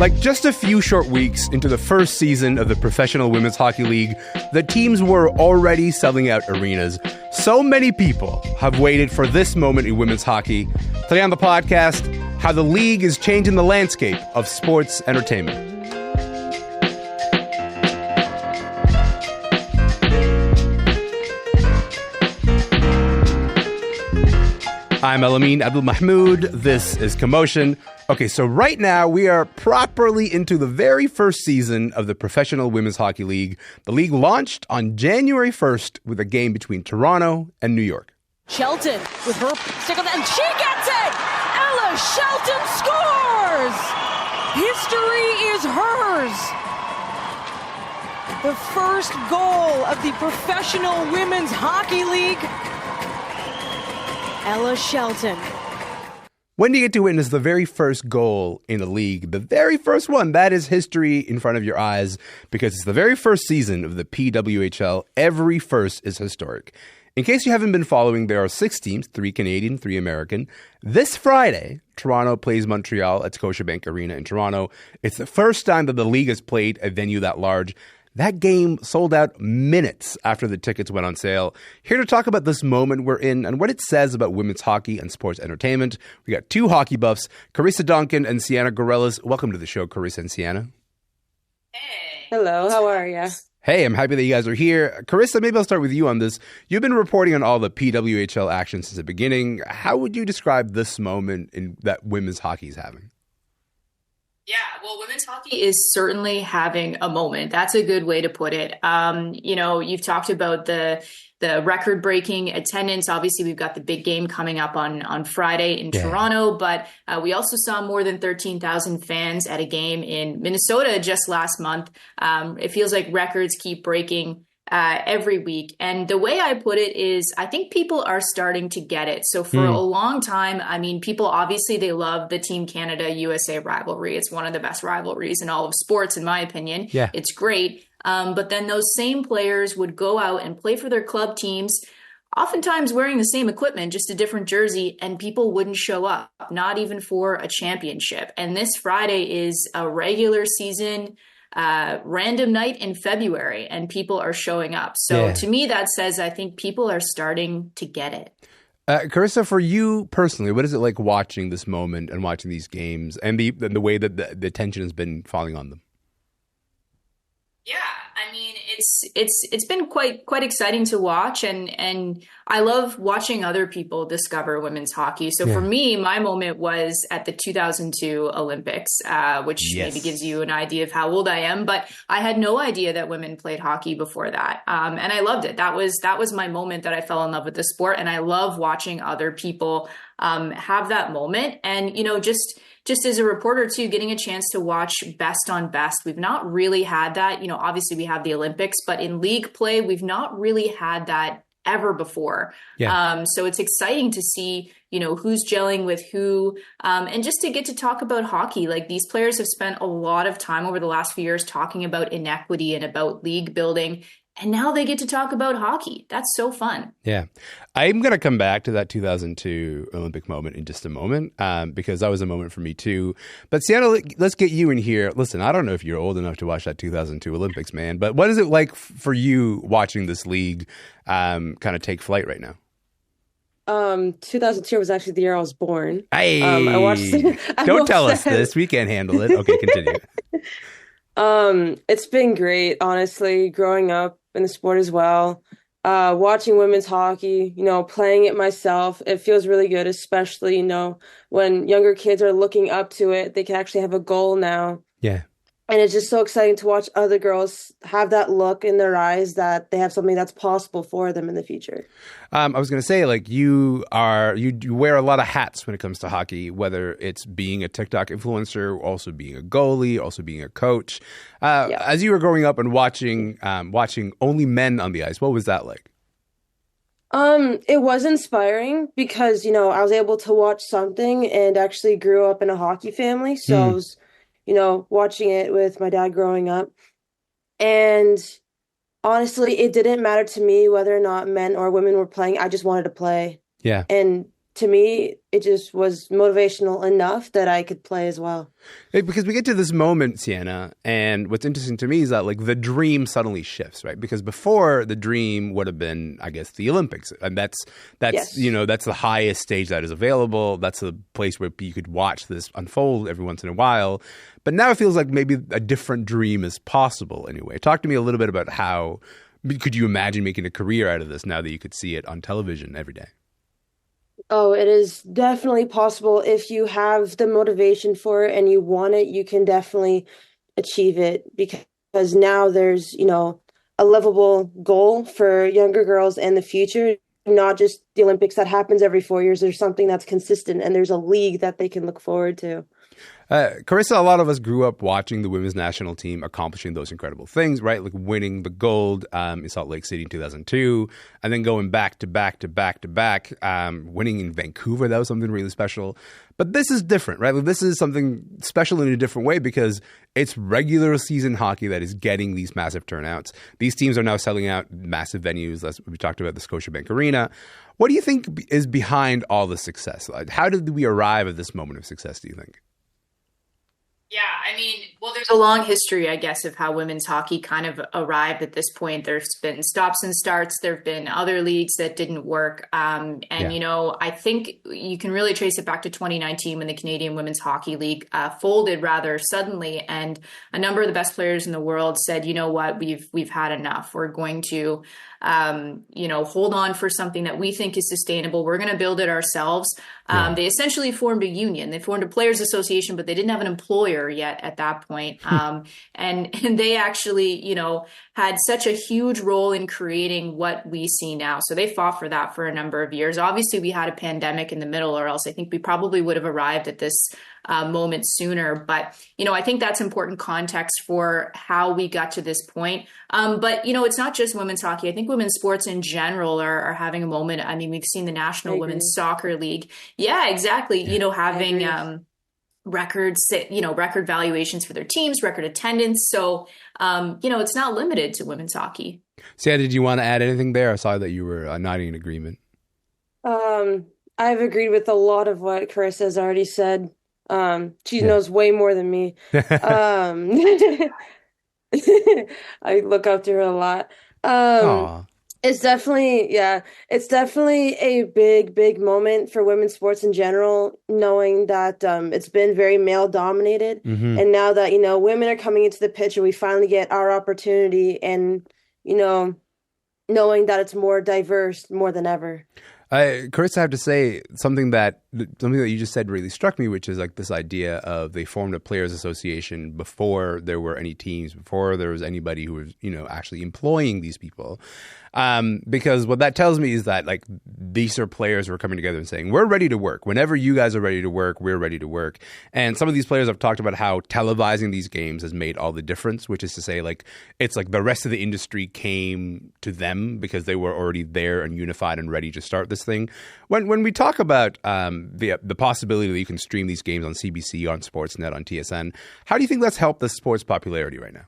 Like just a few short weeks into the first season of the Professional Women's Hockey League, the teams were already selling out arenas. So many people have waited for this moment in women's hockey. Today on the podcast, how the league is changing the landscape of sports entertainment. I'm Elamin Abdelmahmoud. This is Commotion. Okay, so right now we are properly into the very first season of the Professional Women's Hockey League. The league launched on January 1st with a game between Toronto and New York. Shelton with her stick on that, and she gets it! Ella Shelton scores! History is hers! The first goal of the Professional Women's Hockey League. Ella Shelton. When you get to witness the very first goal in the league, the very first one, that is history in front of your eyes because it's the very first season of the PWHL. Every first is historic. In case you haven't been following, there are 6 teams, 3 Canadian, 3 American. This Friday, Toronto plays Montreal at Scotiabank Arena in Toronto. It's the first time that the league has played a venue that large. That game sold out minutes after the tickets went on sale. Here to talk about this moment we're in and what it says about women's hockey and sports entertainment, we got 2 hockey buffs, Carissa Duncan and Sienna Gorellas. Welcome to the show, Carissa and Sienna. Hey. Hello, how are you? Hey, I'm happy that you guys are here. Carissa, maybe I'll start with you on this. You've been reporting on all the PWHL action since the beginning. How would you describe this moment that women's hockey is having? Yeah, well, women's hockey is certainly having a moment. That's a good way to put it. You've talked about the record-breaking attendance. Obviously, we've got the big game coming up on Friday in Toronto, but we also saw more than 13,000 fans at a game in Minnesota just last month. It feels like records keep breaking every week. And the way I put it is I think people are starting to get it. So for a long time, I mean, people obviously they love the Team Canada USA rivalry. It's one of the best rivalries in all of sports, in my opinion. Yeah. It's great. But then those same players would go out and play for their club teams, oftentimes wearing the same equipment, just a different jersey, and people wouldn't show up, not even for a championship. And this Friday is a regular season random night in February, and people are showing up. So to me, that says I think people are starting to get it. Carissa, for you personally, what is it like watching this moment and watching these games and the way that the attention has been falling on them? Yeah, I mean, it's been quite exciting to watch, and I love watching other people discover women's hockey. So for me, my moment was at the 2002 Olympics, which maybe gives you an idea of how old I am. But I had no idea that women played hockey before that, and I loved it. That was my moment that I fell in love with the sport, and I love watching other people have that moment. And just as a reporter too, getting a chance to watch best on best. We've not really had that. Obviously we have the Olympics, but in league play, we've not really had that ever before. Yeah. So it's exciting to see, who's gelling with who, and just to get to talk about hockey. Like these players have spent a lot of time over the last few years talking about inequity and about league building. And now they get to talk about hockey. That's so fun. Yeah. I'm going to come back to that 2002 Olympic moment in just a moment because that was a moment for me too. But Sienna, let's get you in here. Listen, I don't know if you're old enough to watch that 2002 Olympics, man, but what is it like for you watching this league kind of take flight right now? 2002 was actually the year I was born. Hey, don't tell us this. We can't handle it. Okay, continue. It's been great, honestly, growing up in the sport as well. Watching women's hockey, playing it myself, it feels really good, especially, when younger kids are looking up to it, they can actually have a goal now. Yeah. And it's just so exciting to watch other girls have that look in their eyes that they have something that's possible for them in the future. I was going to say, like, you wear a lot of hats when it comes to hockey, whether it's being a TikTok influencer, also being a goalie, also being a coach. As you were growing up and watching only men on the ice, what was that like? It was inspiring because, I was able to watch something and actually grew up in a hockey family. So I was watching it with my dad growing up. And honestly, it didn't matter to me whether or not men or women were playing. I just wanted to play. Yeah. And to me, it just was motivational enough that I could play as well. Because we get to this moment, Sienna, and what's interesting to me is that like the dream suddenly shifts, right? Because before the dream would have been, I guess, the Olympics, and that's Yes. that's the highest stage that is available. That's the place where you could watch this unfold every once in a while. But now it feels like maybe a different dream is possible anyway. Talk to me a little bit about how could you imagine making a career out of this now that you could see it on television every day? Oh, it is definitely possible if you have the motivation for it and you want it, you can definitely achieve it because now there's, a livable goal for younger girls in the future, not just the Olympics that happens every 4 years. There's something that's consistent and there's a league that they can look forward to. Carissa, a lot of us grew up watching the women's national team accomplishing those incredible things, right? Like winning the gold in Salt Lake City in 2002, and then going back to back to back to back, winning in Vancouver. That was something really special. But this is different, right? Like, this is something special in a different way because it's regular season hockey that is getting these massive turnouts. These teams are now selling out massive venues. As we talked about the Scotiabank Arena. What do you think is behind all the success? Like, how did we arrive at this moment of success, do you think? Yeah, I mean, well, there's a long history, I guess, of how women's hockey kind of arrived at this point. There's been stops and starts. There have been other leagues that didn't work. I think you can really trace it back to 2019 when the Canadian Women's Hockey League folded rather suddenly. And a number of the best players in the world said, you know what, we've had enough. We're going to hold on for something that we think is sustainable. We're going to build it ourselves. They essentially formed a union. They formed a players association, but they didn't have an employer yet at that point. And they actually, had such a huge role in creating what we see now. So they fought for that for a number of years. Obviously, we had a pandemic in the middle, or else I think we probably would have arrived at this moment sooner. But, I think that's important context for how we got to this point. But, it's not just women's hockey. I think women's sports in general are having a moment. I mean, we've seen the National Women's Soccer League. Yeah, exactly. Having records, record valuations for their teams, record attendance. So, it's not limited to women's hockey. Sia, did you want to add anything there? I saw that you were nodding in agreement. I've agreed with a lot of what Carissa has already said. She knows way more than me. I look up to her a lot. It's definitely a big moment for women's sports in general, knowing that it's been very male dominated. Mm-hmm. And now that, women are coming into the picture, we finally get our opportunity and, knowing that it's more diverse more than ever. Carissa, I have to say something that you just said really struck me, which is like this idea of they formed a players association before there were any teams, before there was anybody who was, actually employing these people. Because what that tells me is that like these are players who are coming together and saying, we're ready to work. Whenever you guys are ready to work, we're ready to work. And some of these players have talked about how televising these games has made all the difference, which is to say like, it's like the rest of the industry came to them because they were already there and unified and ready to start this thing. When we talk about the possibility that you can stream these games on CBC, on Sportsnet, on TSN, how do you think that's helped the sport's popularity right now?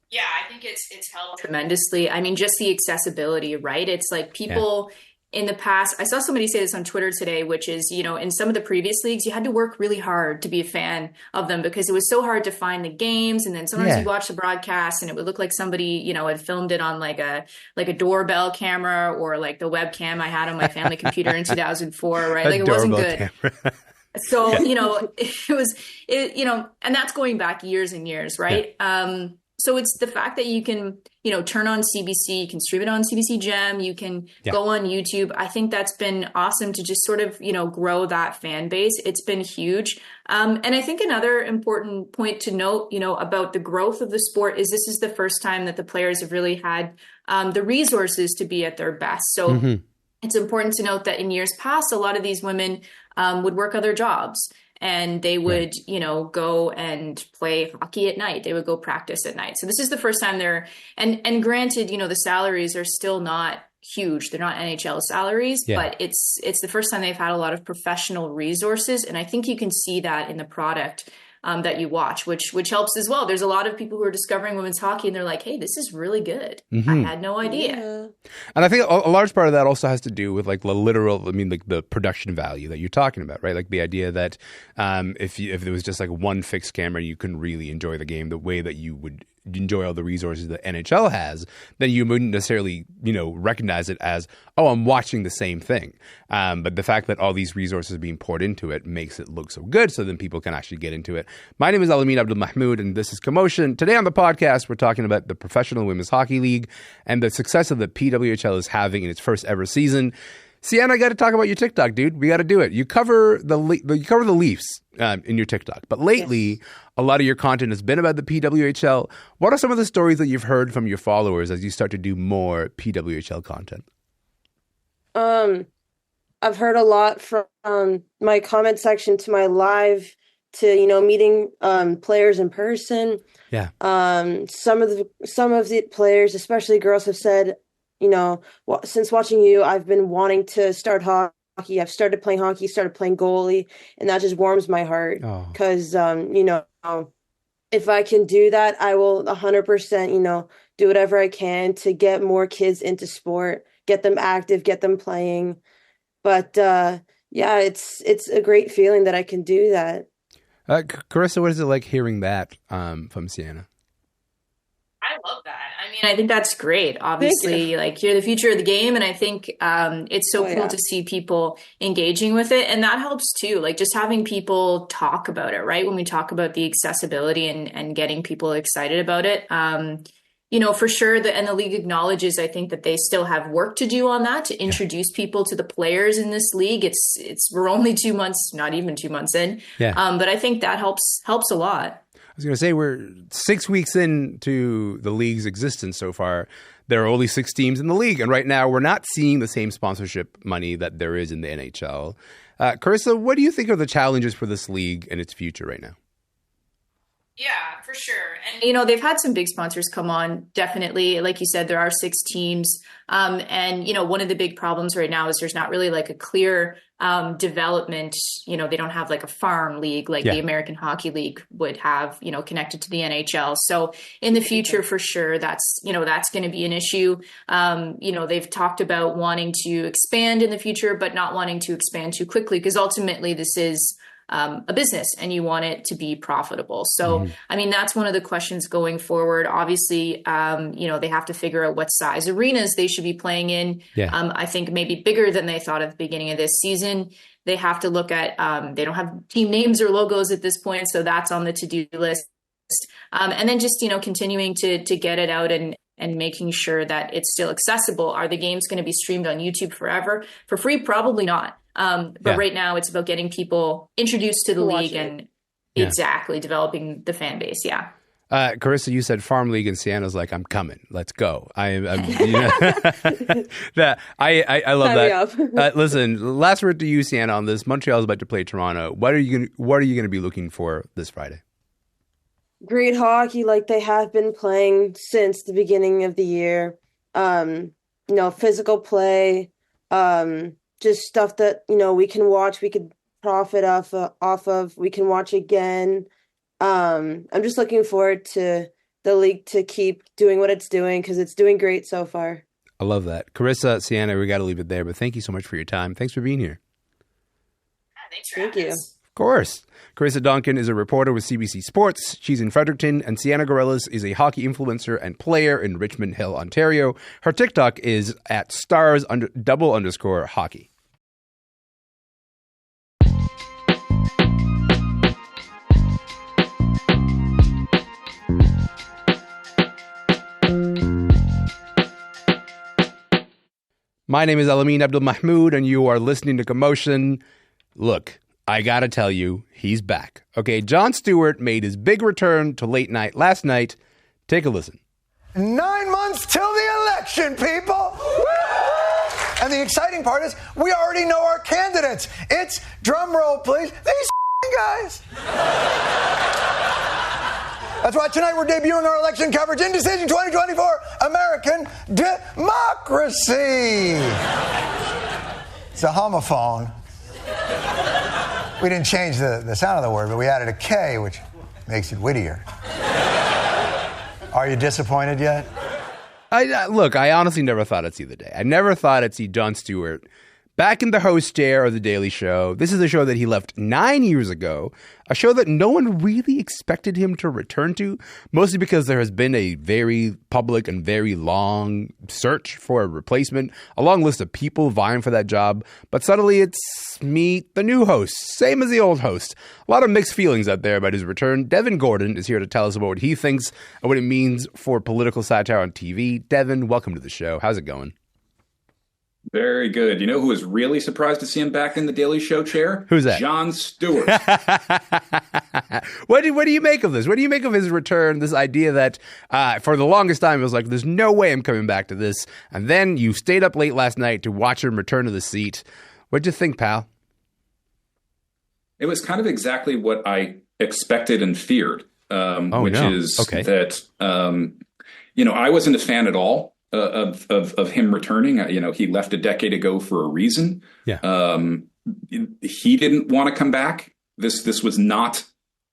Yeah, I think it's helped tremendously. I mean, just the accessibility, right? It's like people in the past, I saw somebody say this on Twitter today, which is, in some of the previous leagues, you had to work really hard to be a fan of them because it was so hard to find the games. And then sometimes you watch the broadcast and it would look like somebody, had filmed it on like a doorbell camera or like the webcam I had on my family computer in 2004, right? Like it wasn't good. So, it was, and that's going back years and years, right? Yeah. So it's the fact that you can, turn on CBC, you can stream it on CBC Gem, you can go on YouTube. I think that's been awesome to just sort of, grow that fan base. It's been huge. And I think another important point to note, about the growth of the sport is this is the first time that the players have really had the resources to be at their best. So it's important to note that in years past, a lot of these women would work other jobs. And they would, go and play hockey at night. They would go practice at night. So this is the first time and granted, the salaries are still not huge. They're not NHL salaries, but it's the first time they've had a lot of professional resources. And I think you can see that in the product that you watch, which helps as well. There's a lot of people who are discovering women's hockey and they're like, hey, this is really good. I had no idea. Yeah. And I think a large part of that also has to do with like the literal, like the production value that you're talking about, right? Like the idea that if there was just like one fixed camera, you couldn't really enjoy the game the way that you would enjoy all the resources that NHL has, then you wouldn't necessarily, recognize it as, oh, I'm watching the same thing. But the fact that all these resources are being poured into it makes it look so good, so then people can actually get into it. My name is Elamin Abdelmahmoud, and this is Commotion. Today on the podcast, we're talking about the Professional Women's Hockey League and the success of the PWHL is having in its first ever season. Sienna, I got to talk about your TikTok, dude. We got to do it. You cover the Leafs in your TikTok, but lately, a lot of your content has been about the PWHL. What are some of the stories that you've heard from your followers as you start to do more PWHL content? I've heard a lot from my comment section to my live to meeting players in person. Yeah. Some of the players, especially girls, have said, since watching you, I've been wanting to start hockey. I've started playing hockey, started playing goalie, and that just warms my heart because, if I can do that, I will 100%, do whatever I can to get more kids into sport, get them active, get them playing. But it's a great feeling that I can do that. Carissa, what is it like hearing that from Sienna? I love that. I mean, I think that's great. Obviously, like you're the future of the game. And I think it's so cool to see people engaging with it. And that helps too. Like just having people talk about it, right? When we talk about the accessibility and getting people excited about it. For sure, the league acknowledges, I think, that they still have work to do on that to introduce people to the players in this league. We're only 2 months, not even 2 months in. Yeah. But I think that helps a lot. I was going to say we're 6 weeks into the league's existence so far. There are only 6 teams in the league. And right now we're not seeing the same sponsorship money that there is in the NHL. Carissa, what do you think are the challenges for this league and its future right now? Yeah, for sure. And, they've had some big sponsors come on, definitely. Like you said, there are 6 teams. And, one of the big problems right now is there's not really like a clear development. They don't have like a farm league like the American Hockey League would have, connected to the NHL. So in the future, for sure, that's going to be an issue. They've talked about wanting to expand in the future, but not wanting to expand too quickly because ultimately this is a business and you want it to be profitable. So, I mean, that's one of the questions going forward. Obviously, they have to figure out what size arenas they should be playing in. Yeah. I think maybe bigger than they thought at the beginning of this season. They have to look at, they don't have team names or logos at this point. So that's on the to-do list. And then just, continuing to get it out and making sure that it's still accessible. Are the games going to be streamed on YouTube forever? For free? Probably not. But right now it's about getting people introduced to the league and exactly developing the fan base. Yeah. Carissa, you said farm league and Sienna's like, I'm coming. Let's go. I love that. Listen, last word to you, Sienna, on this. Montreal's about to play Toronto. What are you going to be looking for this Friday? Great hockey like they have been playing since the beginning of the year. Physical play, just stuff that, we can watch, we could profit off of, we can watch again. I'm just looking forward to the league to keep doing what it's doing because it's doing great so far. I love that. Carissa, Sienna, we got to leave it there, but thank you so much for your time. Thanks for being here. Thank you. Of course. Carissa Duncan is a reporter with CBC Sports. She's in Fredericton. And Sienna Gorellas is a hockey influencer and player in Richmond Hill, Ontario. Her TikTok is at _hockey. My name is Elamin Abdelmahmoud, and you are listening to Commotion. Look, I gotta tell you, he's back. Okay, Jon Stewart made his big return to late night last night. Take a listen. 9 months till the election, people! And the exciting part is we already know our candidates. It's, drum roll please, these guys. That's why tonight we're debuting our election coverage, Indecision 2024, American Democracy. It's a homophone. We didn't change the sound of the word, but we added a K, which makes it wittier. Are you disappointed yet? Look, I honestly never thought I'd see the day. I never thought I'd see Jon Stewart back in the host chair of The Daily Show. This is a show that he left 9 years ago, a show that no one really expected him to return to, mostly because there has been a very public and very long search for a replacement, a long list of people vying for that job. But suddenly it's meet the new host, same as the old host. A lot of mixed feelings out there about his return. Devin Gordon is here to tell us about what he thinks and what it means for political satire on TV. Devin, welcome to the show. How's it going? Very good. You know who was really surprised to see him back in the Daily Show chair? Who's that? Jon Stewart. What do you make of this? What do you make of his return? This idea that for the longest time it was like, there's no way I'm coming back to this. And then you stayed up late last night to watch him return to the seat. What'd you think, pal? It was kind of exactly what I expected and feared, is that, I wasn't a fan at all of him returning. He left a decade ago for a reason. Yeah. He didn't want to come back. This was not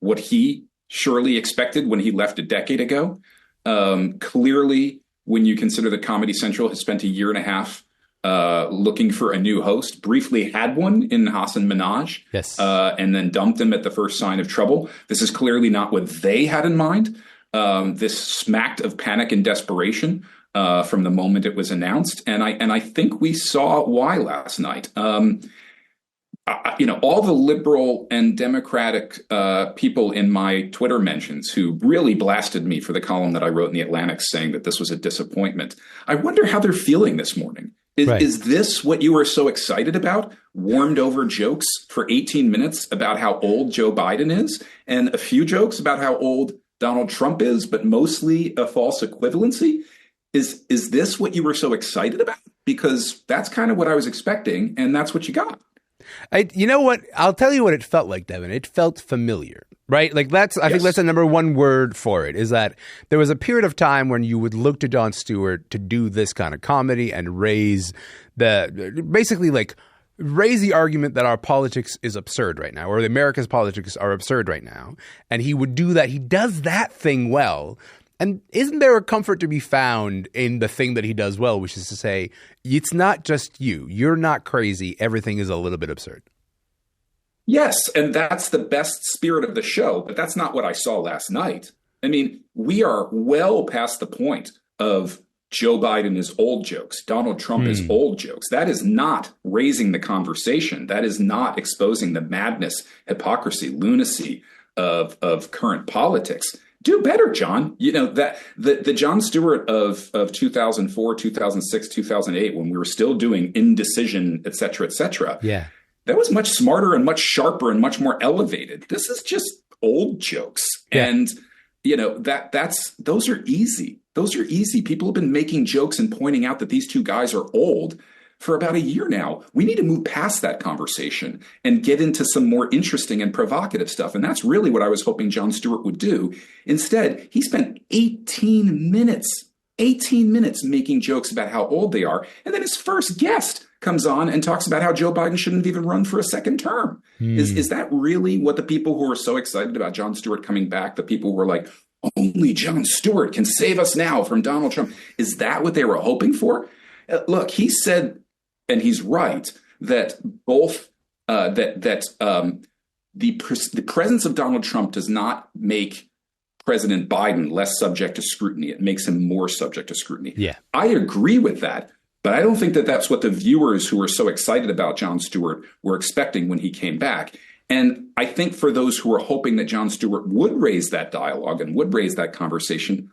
what he surely expected when he left a decade ago. Clearly, when you consider that Comedy Central has spent a year and a half looking for a new host, briefly had one in Hassan Minhaj, yes, and then dumped him at the first sign of trouble. This is clearly not what they had in mind. This smacked of panic and desperation from the moment it was announced. And I think we saw why last night. All the liberal and Democratic people in my Twitter mentions who really blasted me for the column that I wrote in The Atlantic saying that this was a disappointment. I wonder how they're feeling this morning. Is this what you were so excited about? Warmed over jokes for 18 minutes about how old Joe Biden is and a few jokes about how old Donald Trump is, but mostly a false equivalency? Is this what you were so excited about? Because that's kind of what I was expecting, and that's what you got. You know what? I'll tell you what it felt like, Devin. It felt familiar, right? Like I think that's the number one word for it, is that there was a period of time when you would look to Jon Stewart to do this kind of comedy and raise the argument that our politics is absurd right now, or America's politics are absurd right now. And he would do that. He does that thing well. And isn't there a comfort to be found in the thing that he does well, which is to say, it's not just you. You're not crazy. Everything is a little bit absurd. Yes, and that's the best spirit of the show, but that's not what I saw last night. I mean, we are well past the point of Joe Biden is old jokes. Donald Trump is old jokes. That is not raising the conversation. That is not exposing the madness, hypocrisy, lunacy of current politics. Do better, John. That the Jon Stewart of 2004, 2006, 2008, when we were still doing Indecision, et cetera, yeah, that was much smarter and much sharper and much more elevated. This is just old jokes. Yeah. And, those are easy. Those are easy. People have been making jokes and pointing out that these two guys are old for about a year now. We need to move past that conversation and get into some more interesting and provocative stuff. And that's really what I was hoping Jon Stewart would do. Instead, he spent 18 minutes making jokes about how old they are. And then his first guest comes on and talks about how Joe Biden shouldn't even run for a second term. Is that really what the people who are so excited about Jon Stewart coming back, the people who were like, only Jon Stewart can save us now from Donald Trump, is that what they were hoping for? Look, he said, and he's right, that both the presence of Donald Trump does not make President Biden less subject to scrutiny. It makes him more subject to scrutiny. Yeah, I agree with that, but I don't think that that's what the viewers who were so excited about Jon Stewart were expecting when he came back. And I think for those who were hoping that Jon Stewart would raise that dialogue and would raise that conversation,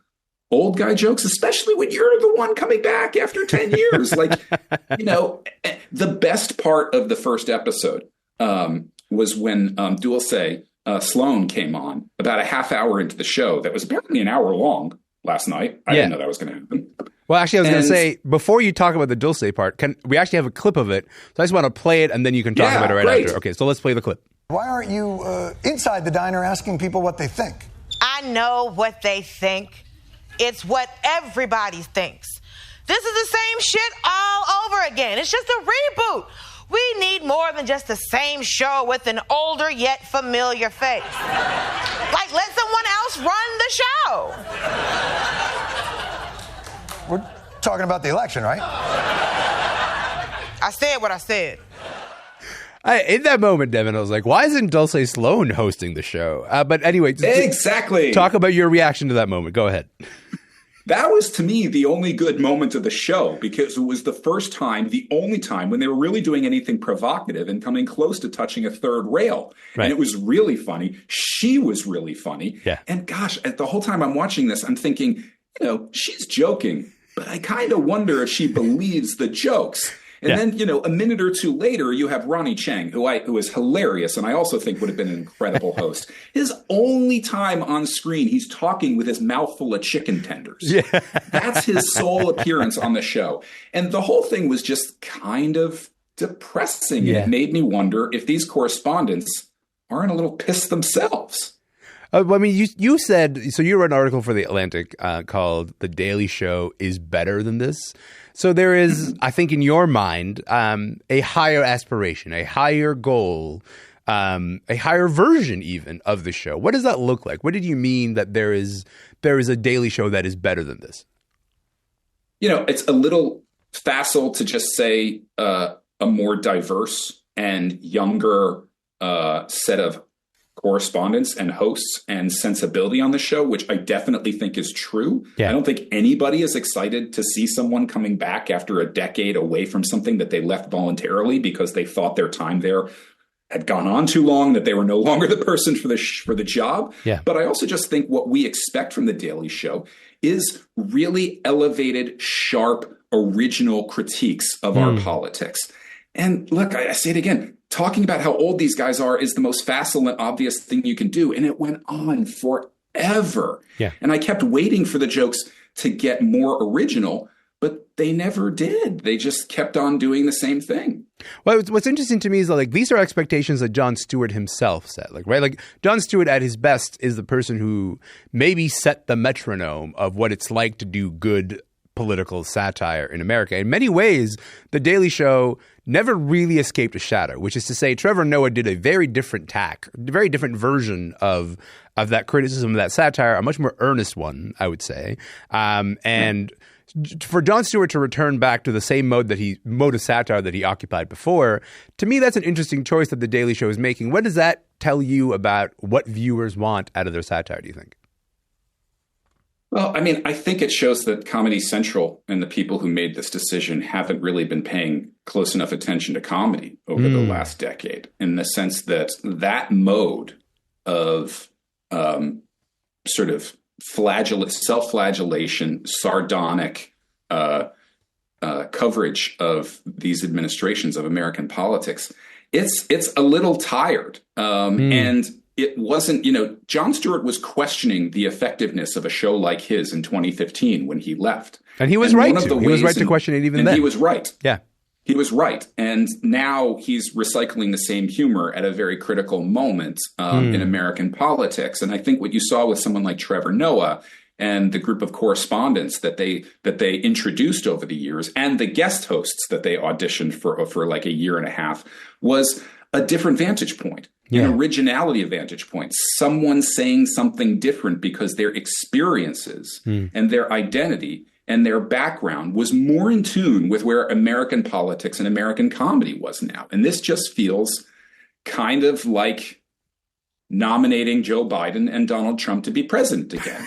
old guy jokes, especially when you're the one coming back after 10 years. The best part of the first episode was when Dulce Sloan came on about a half hour into the show that was apparently an hour long last night. I didn't know that was going to happen. Well, actually, I was going to say, before you talk about the Dulce part, we actually have a clip of it. So I just want to play it, and then you can talk about it right after. Okay, so let's play the clip. Why aren't you inside the diner asking people what they think? I know what they think. It's what everybody thinks. This is the same shit all over again. It's just a reboot. We need more than just the same show with an older yet familiar face. Like, let someone else run the show. We're talking about the election, right? I said what I said. In that moment, Devin, I was like, why isn't Dulce Sloan hosting the show? But anyway, exactly. Talk about your reaction to that moment. Go ahead. That was, to me, the only good moment of the show, because it was the first time, the only time when they were really doing anything provocative and coming close to touching a third rail. Right. And it was really funny. She was really funny. Yeah. And gosh, the whole time I'm watching this, I'm thinking, she's joking, but I kind of wonder if she believes the jokes. And then, a minute or two later, you have Ronnie Chang, who is hilarious, and I also think would have been an incredible host. His only time on screen, he's talking with his mouth full of chicken tenders. Yeah. That's his sole appearance on the show. And the whole thing was just kind of depressing. Yeah. It made me wonder if these correspondents aren't a little pissed themselves. I mean, you said, so you wrote an article for The Atlantic called "The Daily Show is Better Than This." So there is, I think, in your mind, a higher aspiration, a higher goal, a higher version even of the show. What does that look like? What did you mean that there is a Daily Show that is better than this? It's a little facile to just say a more diverse and younger set of correspondents and hosts and sensibility on the show, which I definitely think is true. Yeah. I don't think anybody is excited to see someone coming back after a decade away from something that they left voluntarily because they thought their time there had gone on too long, that they were no longer the person for the job. Yeah. But I also just think what we expect from The Daily Show is really elevated, sharp, original critiques of our politics. And look, I say it again, talking about how old these guys are is the most facile and obvious thing you can do. And it went on forever. Yeah. And I kept waiting for the jokes to get more original, but they never did. They just kept on doing the same thing. Well, what's interesting to me is that, these are expectations that Jon Stewart himself set. Jon Stewart at his best is the person who maybe set the metronome of what it's like to do good political satire in America. In many ways, The Daily Show never really escaped a shadow, which is to say Trevor Noah did a very different tack, a very different version of that criticism, of that satire, a much more earnest one, I would say. And for Jon Stewart to return back to the same mode of satire that he occupied before, to me, that's an interesting choice that The Daily Show is making. What does that tell you about what viewers want out of their satire, do you think? Well, I mean, I think it shows that Comedy Central and the people who made this decision haven't really been paying close enough attention to comedy over the last decade, in the sense that mode of sort of self-flagellation, sardonic coverage of these administrations of American politics, it's a little tired. And it wasn't, Jon Stewart was questioning the effectiveness of a show like his in 2015 when he left. And he was right to. He was right to question it even then. He was right. Yeah. He was right. And now he's recycling the same humor at a very critical moment in American politics. And I think what you saw with someone like Trevor Noah and the group of correspondents that they introduced over the years, and the guest hosts that they auditioned for like a year and a half, was a different vantage point. An originality of vantage point, someone saying something different because their experiences and their identity and their background was more in tune with where American politics and American comedy was now. And this just feels kind of like nominating Joe Biden and Donald Trump to be president again.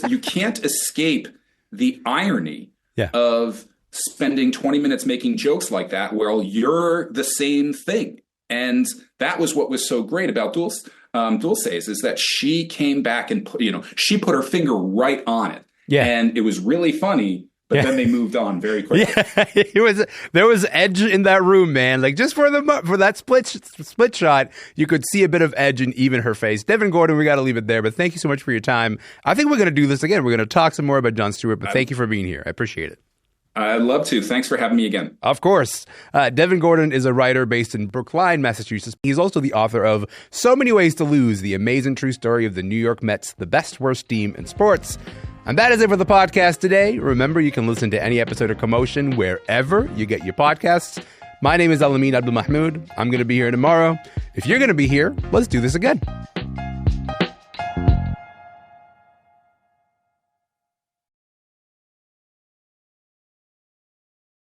You can't escape the irony of spending 20 minutes making jokes like that while you're the same thing. And that was what was so great about Dulce is that she came back and she put her finger right on it. Yeah. And it was really funny, but then they moved on very quickly. Yeah, there was edge in that room, man. Just for that split shot, you could see a bit of edge in even her face. Devin Gordon, we got to leave it there, but thank you so much for your time. I think we're going to do this again. We're going to talk some more about Jon Stewart, but thank you for being here. I appreciate it. I'd love to. Thanks for having me again. Of course. Devin Gordon is a writer based in Brookline, Massachusetts. He's also the author of So Many Ways to Lose, the amazing true story of the New York Mets, the best worst team in sports. And that is it for the podcast today. Remember, you can listen to any episode of Commotion wherever you get your podcasts. My name is Elamin Abdelmahmoud. I'm going to be here tomorrow. If you're going to be here, let's do this again.